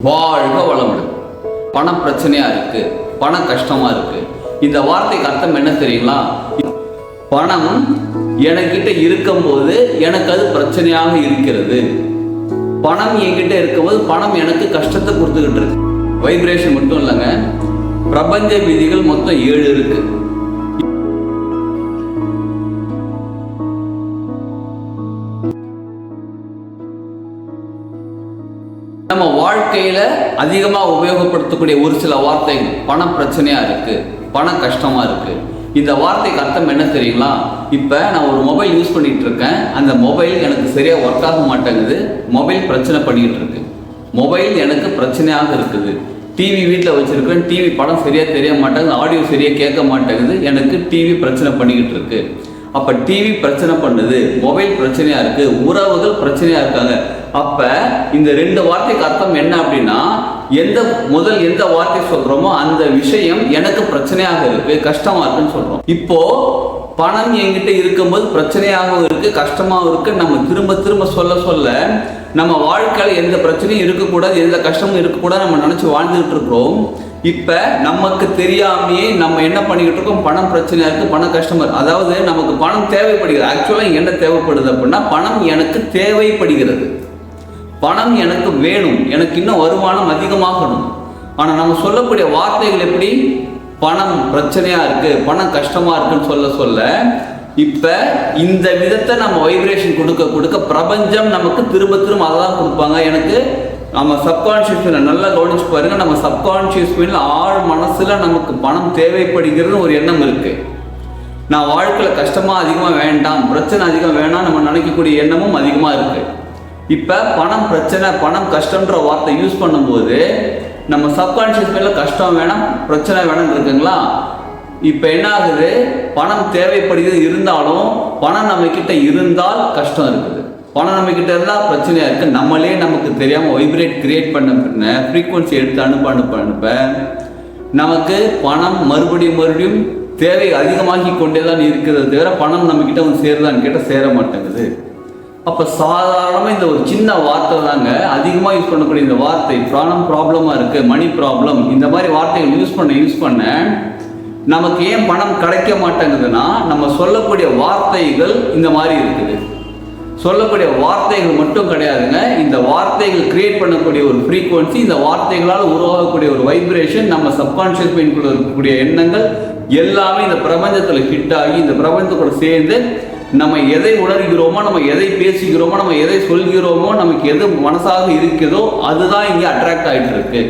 வாழ்க வளமுடன். பண பிரச்சனையா இருக்கு, பண கஷ்டமா இருக்கு. இந்த வார்த்தைக்கு அர்த்தம் என்ன தெரியுங்களா? பணம் என்கிட்ட இருக்கும்போது எனக்கு அது பிரச்சனையாக இருக்கிறது. பணம் என்கிட்ட இருக்கும்போது பணம் எனக்கு கஷ்டத்தை கொடுத்துக்கிட்டு இருக்கு. வைப்ரேஷன் மட்டும் இல்லைங்க, பிரபஞ்ச விதிகள் மொத்தம் 7 இருக்கு. நம்ம வாழ்க்கையில அதிகமா உபயோகப்படுத்தக்கூடிய ஒரு சில வார்த்தைகள், பண பிரச்சனையா இருக்கு, பண கஷ்டமா இருக்கு. இந்த வார்த்தைக்கு அர்த்தம் என்ன தெரியுங்களா? இப்ப நான் ஒரு மொபைல் யூஸ் பண்ணிட்டு இருக்கேன், அந்த மொபைல் எனக்கு சரியா ஒர்க் ஆக மாட்டேங்குது, மொபைல் பிரச்சனை பண்ணிட்டு இருக்கு. மொபைல் எனக்கு பிரச்சனையாக இருக்குது. டிவி வீட்டில் வச்சிருக்கேன், டிவி படம் சரியா தெரிய மாட்டேங்குது, ஆடியோ சரியா கேட்க மாட்டேங்குது, எனக்கு டிவி பிரச்சனை பண்ணிக்கிட்டு இருக்கு. அப்ப டிவி பிரச்சனை பண்ணுது, மொபைல் பிரச்சனையா இருக்கு, உறவுகள் பிரச்சனையா இருக்காங்க. அப்ப இந்த 2 வார்த்தைக்கு அர்த்தம் என்ன அப்படின்னா, எந்த வார்த்தை சொல்றோமோ அந்த விஷயம் எனக்கு பிரச்சனையாக இருக்கு, கஷ்டமா இருக்குன்னு சொல்றோம். இப்போ பணம் என்கிட்ட இருக்கும்போது பிரச்சனையாகவும் இருக்கு, கஷ்டமாகவும் இருக்கு. நம்ம திரும்ப திரும்ப சொல்ல நம்ம வாழ்க்கையில எந்த பிரச்சனையும் இருக்கக்கூடாது, எந்த கஷ்டமும் இருக்கக்கூடாது நம்ம நினைச்சு வாழ்ந்துகிட்டு இருக்கிறோம். இப்ப நமக்கு தெரியாமையே நம்ம என்ன பண்ணிக்கிட்டு இருக்கோம்? பணம் பிரச்சனையா இருக்கு, பணம் கஷ்டமா இருக்கு. அதாவது நமக்கு பணம் தேவைப்படுகிறது. ஆக்சுவலா என்ன தேவைப்படுது அப்படின்னா, பணம் எனக்கு தேவைப்படுகிறது, பணம் எனக்கு வேணும், எனக்கு இன்னும் வருமானம் அதிகமாகணும். ஆனா நம்ம சொல்லக்கூடிய வார்த்தைகள் எப்படி? பணம் பிரச்சனையா இருக்கு, பணம் கஷ்டமா இருக்குன்னு சொல்ல இப்ப இந்த விதத்தை நம்ம வைப்ரேஷன் கொடுக்க பிரபஞ்சம் நமக்கு திரும்ப திரும்ப அதான் கொடுப்பாங்க. எனக்கு நம்ம சப்கான்ஷியஸ் மைண்ட்ல நல்லா கவனிச்சு பாருங்க, நம்ம சப்கான்ஷியஸ் மைண்ட்ல ஆழ் மனசுல நமக்கு பணம் தேவைப்படுகிறது ஒரு எண்ணம் இருக்கு. நான் வாழ்க்கையில கஷ்டமா அதிகமா வேண்டாம், பிரச்சனை அதிகம் வேணாம் நம்ம நினைக்கக்கூடிய எண்ணமும் அதிகமா இருக்கு. இப்ப பணம் பிரச்சனை, பணம் கஷ்டம்ன்ற வார்த்தை யூஸ் பண்ணும்போது நம்ம சப்கான்ஷியஸ் மைண்ட்ல கஷ்டம் வேணாம், பிரச்சனை வேணாம் இருக்குங்களா? இப்ப என்ன ஆகுது? பணம் தேவைப்படுகிறது, இருந்தாலும் பணம் நம்ம கிட்ட இருந்தால் கஷ்டம் இருக்குது, பணம் நம்ம கிட்ட இருந்தால் பிரச்சனையா இருக்கு. நம்மளே நமக்கு தெரியாம வைப்ரேட் கிரியேட் பண்ண ஃப்ரீக்வன்சி எடுத்து அனுப்ப நமக்கு பணம் மறுபடியும் தேவை அதிகமாகி கொண்டே தான் இருக்கிறது தவிர பணம் நம்ம கிட்ட வந்து சேருதான்னு கேட்டால் சேர மாட்டேங்குது. அப்ப சாதாரணமா இந்த ஒரு சின்ன வார்த்தை தாங்க, அதிகமா யூஸ் பண்ணக்கூடிய இந்த வார்த்தை, பணம் ப்ராப்ளமா இருக்கு, மணி ப்ராப்ளம், இந்த மாதிரி வார்த்தைகள் யூஸ் பண்ண நமக்கு ஏன் பணம் கிடைக்க மாட்டேங்குதுன்னா, நம்ம சொல்லக்கூடிய வார்த்தைகள் இந்த மாதிரி இருக்குது. சொல்லக்கூடிய வார்த்தைகள் மட்டும் கிடையாதுங்க, இந்த வார்த்தைகள் கிரியேட் பண்ணக்கூடிய ஒரு ஃப்ரீக்வன்சி, இந்த வார்த்தைகளால் உருவாகக்கூடிய ஒரு வைப்ரேஷன், நம்ம சப்கான்ஷியஸ் மைண்ட்குள்ள இருக்கக்கூடிய எண்ணங்கள் எல்லாமே இந்த பிரபஞ்சத்தில் ஹிட் ஆகி இந்த பிரபஞ்சத்தோட சேர்ந்து நம்ம எதை உணர்கிறோமோ, நம்ம எதை பேசுகிறோமோ, நம்ம எதை சொல்கிறோமோ, நமக்கு எது மனசாக இருக்குதோ அதுதான் இங்கே அட்ராக்ட் ஆகிட்டு இருக்கு.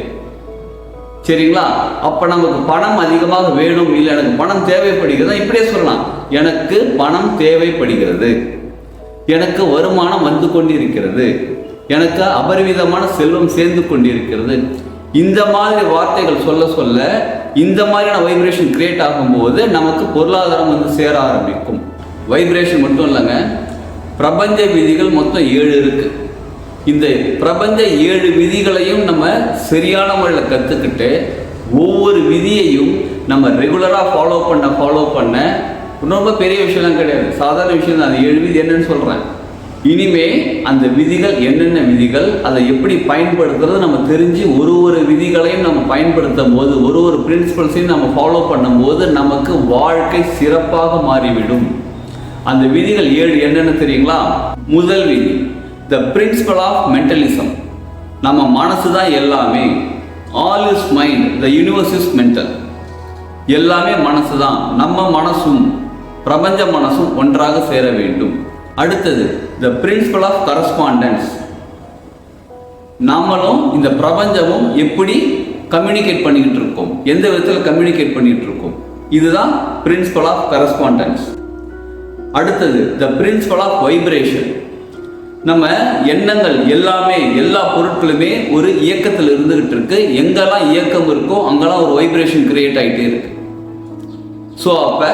சரிங்களா? அப்ப நமக்கு பணம் அதிகமாக வேணும், இல்லை எனக்கு பணம் தேவைப்படுகிறது, இப்படியே சொல்லலாம். எனக்கு பணம் தேவைப்படுகிறது, எனக்கு வருமானம் வந்து கொண்டிருக்கிறது, எனக்கு அபரிவிதமான செல்வம் சேர்ந்து கொண்டிருக்கிறது. இந்த மாதிரி வார்த்தைகள் சொல்ல இந்த மாதிரியான வைப்ரேஷன் கிரியேட் ஆகும்போது நமக்கு பொருளாதாரம் வந்து சேர ஆரம்பிக்கும். வைப்ரேஷன் மட்டும் இல்லைங்க, பிரபஞ்ச விதிகள் மொத்தம் 7 இருக்கு. இந்த பிரபஞ்ச 7 விதிகளையும் நம்ம சரியான முறையில் கற்றுக்கிட்டு ஒவ்வொரு விதியையும் நம்ம ரெகுலராக ஃபாலோ பண்ண ரொம்ப பெரிய விஷயம்லாம் கிடையாது, சாதாரண விஷயம் தான். அந்த 7 விதி என்னன்னு சொல்கிறேன். இனிமே அந்த விதிகள் என்னென்ன விதிகள், அதை எப்படி பயன்படுத்துறது நம்ம தெரிஞ்சு ஒரு விதிகளையும் நம்ம பயன்படுத்தும் போது, ஒரு பிரின்சிபல்ஸையும் நம்ம ஃபாலோ பண்ணும்போது நமக்கு வாழ்க்கை சிறப்பாக மாறிவிடும். அந்த விதிகள் 7 என்னென்னு தெரியுங்களா? முதல் விதி, த பிரின்சிபல் ஆஃப் மென்டலிசம். நம்ம மனசு தான் எல்லாமே. All is mind, the universe is mental. எல்லாமே மனசு தான். நம்ம மனசும் பிரபஞ்ச மனசும் ஒன்றாக சேர வேண்டும். அடுத்தது, த பிரின்சிபல் ஆஃப் கரஸ்பாண்டன்ஸ். நாமளும் இந்த பிரபஞ்சமும் எப்படி கம்யூனிகேட் பண்ணிக்கிட்டு இருக்கோம், எந்த விதத்தில் கம்யூனிகேட் பண்ணிட்டு இருக்கோம், இதுதான் பிரின்சிபல் ஆஃப் கரஸ்பாண்டன்ஸ். அடுத்தது, த பிரின்சிபல் ஆஃப் வைப்ரேஷன். நம்ம எண்ணங்கள் எல்லாமே, எல்லா பொருட்களுமே ஒரு இயக்கத்தில் இருந்துகிட்டு இருக்கு. எங்கெல்லாம் இயக்கம் இருக்கோ அங்கெல்லாம் ஒரு வைப்ரேஷன் கிரியேட் ஆகிட்டே இருக்கு. ஸோ அப்ப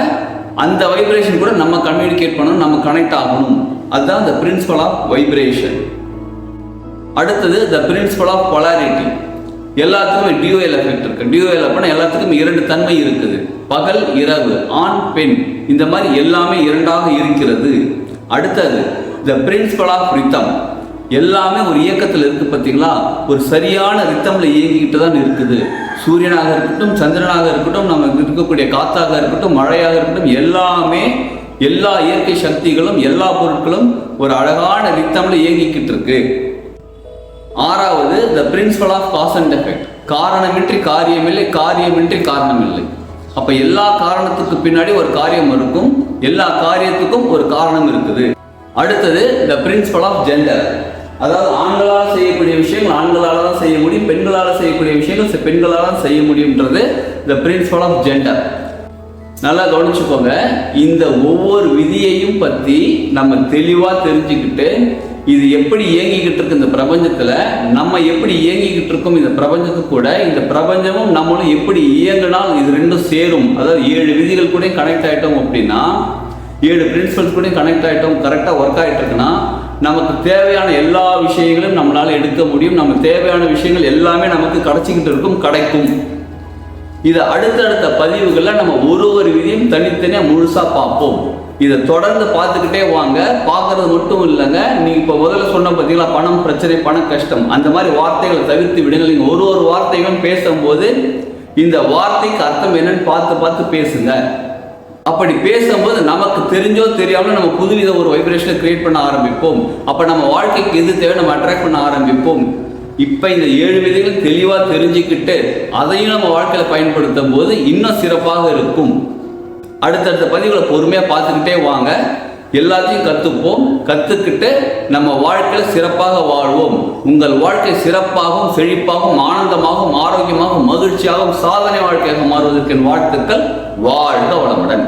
அந்த வைப்ரேஷன் கூட நம்ம கம்யூனிகேட் பண்ணணும், நம்ம கனெக்ட் ஆகணும். அதுதான் த பிரின்சிபல் ஆஃப் வைப்ரேஷன். அடுத்தது, த பிரின்சிபல் ஆஃப் பொலாரிட்டி. எல்லாத்துக்குமே டியூஎல் எஃபெக்ட் இருக்கு. டியூஎல் அப்படின்னா எல்லாத்துக்கும் 2 தன்மை இருக்குது, பகல் இரவு, ஆண் பெண், இந்த மாதிரி எல்லாமே 2ஆக இருக்கிறது. அடுத்தது, த பிரின்சிபல் ஆஃப் ரிதம். எல்லாமே ஒரு இயக்கத்தில் இருக்கு. பார்த்தீங்களா, ஒரு சரியான ரித்தம்ல இயங்கிக்கிட்டு தான் இருக்குது. சூரியனாக இருக்கட்டும், சந்திரனாக இருக்கட்டும், நமக்கு இருக்கக்கூடிய காத்தாக இருக்கட்டும், மழையாக இருக்கட்டும், எல்லாமே எல்லா இயற்கை சக்திகளும் எல்லா பொருட்களும் ஒரு அழகான ரித்தம்ல இயங்கிக்கிட்டு இருக்கு. ஆறாவது, the principle of cause and effect. காரணமின்றி காரியமில்லை, காரியமின்றி காரணமில்லை. அப்ப எல்லா காரணத்துக்கு பின்னாடி ஒரு காரியம் இருக்கும், எல்லா காரியத்துக்கும் ஒரு காரணம் இருக்குது. அடுத்தது, த பிரின்சிபல் ஆஃப் ஜெண்டர். அதாவது ஆண்களால் செய்யக்கூடிய விஷயங்கள் ஆண்களால் தான் செய்ய முடியும், பெண்களால் செய்யக்கூடிய விஷயங்கள் பெண்களால் தான் செய்ய முடியும்ன்றது த பிரின்சிபல் ஆஃப் ஜெண்டர். நல்லா கவனிச்சுக்கோங்க. இந்த ஒவ்வொரு விதியையும் பற்றி நம்ம தெளிவாக தெரிஞ்சுக்கிட்டு இது எப்படி இயங்கிக்கிட்டு இருக்கு இந்த பிரபஞ்சத்தில், நம்ம எப்படி இயங்கிக்கிட்டு இருக்கோம் இந்த பிரபஞ்சத்துக்கு கூட, இந்த பிரபஞ்சமும் நம்மளும் எப்படி இயங்கினால் இது ரெண்டும் சேரும். அதாவது 7 விதிகள் கூட கனெக்ட் ஆகிட்டோம் அப்படின்னா, 7 பிரின்சிபல்ஸ் கூட கனெக்ட் ஆகிட்டோம், கரெக்டாக ஒர்க் ஆகிட்டு இருக்குன்னா நமக்கு தேவையான எல்லா விஷயங்களும் நம்மளால் எடுக்க முடியும். நம்ம தேவையான விஷயங்கள் எல்லாமே நமக்கு கிடைச்சிக்கிட்டு இருக்கும், கிடைக்கும். இதை அடுத்தடுத்த பதிவுகளில் நம்ம ஒரு விதியும் தனித்தனியாக முழுசாக பார்ப்போம். இதை தொடர்ந்து பார்த்துக்கிட்டே வாங்க. பார்க்கறது மட்டும் இல்லைங்க, நீங்கள் இப்போ முதல்ல சொன்ன பார்த்தீங்களா, பணம் பிரச்சனை, பண கஷ்டம், அந்த மாதிரி வார்த்தைகளை தவிர்த்து விடுங்க. நீங்கள் ஒரு வார்த்தைகளும் பேசும்போது இந்த வார்த்தைக்கு அர்த்தம் என்னன்னு பார்த்து பேசுங்க. அப்படி பேசும்போது நமக்கு தெரிஞ்சோ தெரியாமல் நம்ம புதுவித ஒரு வைப்ரேஷனை கிரியேட் பண்ண ஆரம்பிப்போம். அப்போ நம்ம வாழ்க்கைக்கு எது தேவை நம்ம அட்ராக்ட் பண்ண ஆரம்பிப்போம். இப்போ இந்த 7 விதிகள் தெளிவாக தெரிஞ்சுக்கிட்டு அதையும் நம்ம வாழ்க்கையில் பயன்படுத்தும் போது இன்னும் சிறப்பாக இருக்கும். அடுத்தடுத்த பதிவுகளை பொறுமையாக பார்த்துக்கிட்டே வாங்க. எல்லாத்தையும் கற்றுக்கிட்டு நம்ம வாழ்க்கையில் சிறப்பாக வாழ்வோம். உங்கள் வாழ்க்கை சிறப்பாகவும் செழிப்பாகவும் ஆனந்தமாகவும் ஆரோக்கியமாகவும் மகிழ்ச்சியாகவும் சாதனை வாழ்க்கையாக மாறுவதற்கு வாழ்த்துக்கள். வாழ்க வளமுடன்.